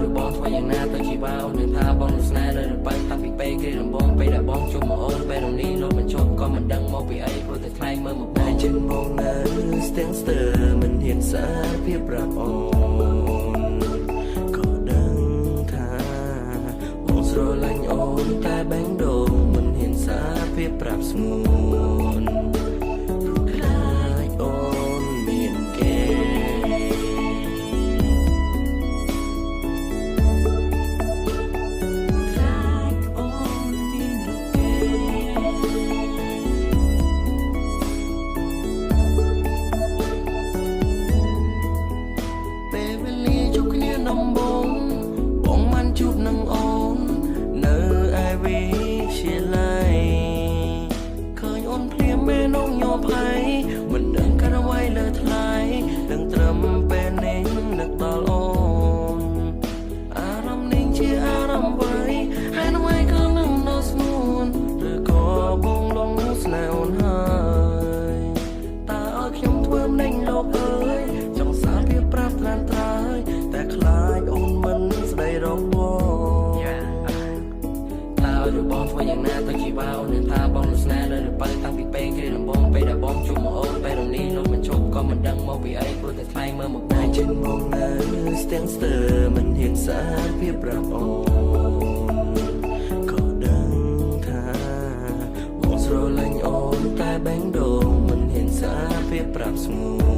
ឬបងធ្វើយ៉ាងណាទៅជីវ៉ាអូននឹងថាបងនឹងស្នេហ៍នៅទៅតាំងពីពេលគេដំបងពេលដែលបងជួបមកអូនពេលនេះលោកបញ្ចប់ក៏មិនដឹងមកពីអីព្រោះតែថ្លៃមើលមកបងចិនបងនៅស្ទាំងស្ទើមិនហ៊ានសារភាពប្រាប់អូនក៏ដឹងថាបងស្រឡាញ់អូនតែបេះដូងមិនហ៊ានសារភាពប្រាប់ស្ងួនមិនដឹងការអ្វីលើថ្លៃនឹងត្រឹមពេលនេះនឹកដល់អូនអារម្មណ៍នេះជាអារម្មណ៍អ្វីហើយអ្វីក៏នឹងដល់ស្ងួនឬក៏បងលងស្នេហ៍អូនហើយតើឲ្យខ្ញុំធ្វើម្ដេចលោកអើយចង់សារភាពប្រាប់ត្រានត្រើយតែខ្លាចអូនមិនស្ដីរងបងតើឲ្យបងធ្វើយ៉ាងណាទៅជីវ៉ាអូននឹងថាបងនឹងស្នេហ៍នៅទៅតាំងពីពេលគេដំបងពេលដែលបងជួបមកអូនពេលនេះលោកបញ្ចប់ក៏មិនដឹងមកពីអីព្រោះតែថ្លៃមើលមកបងចិនមកនៅស្ទាំងស្ទើមិនហ៊ានសារភាពប្រាប់អូនក៏ដឹងថាបងស្រឡាញ់អូនតែបេះដូងមិនហ៊ានសារភាពប្រាប់ស្ងួន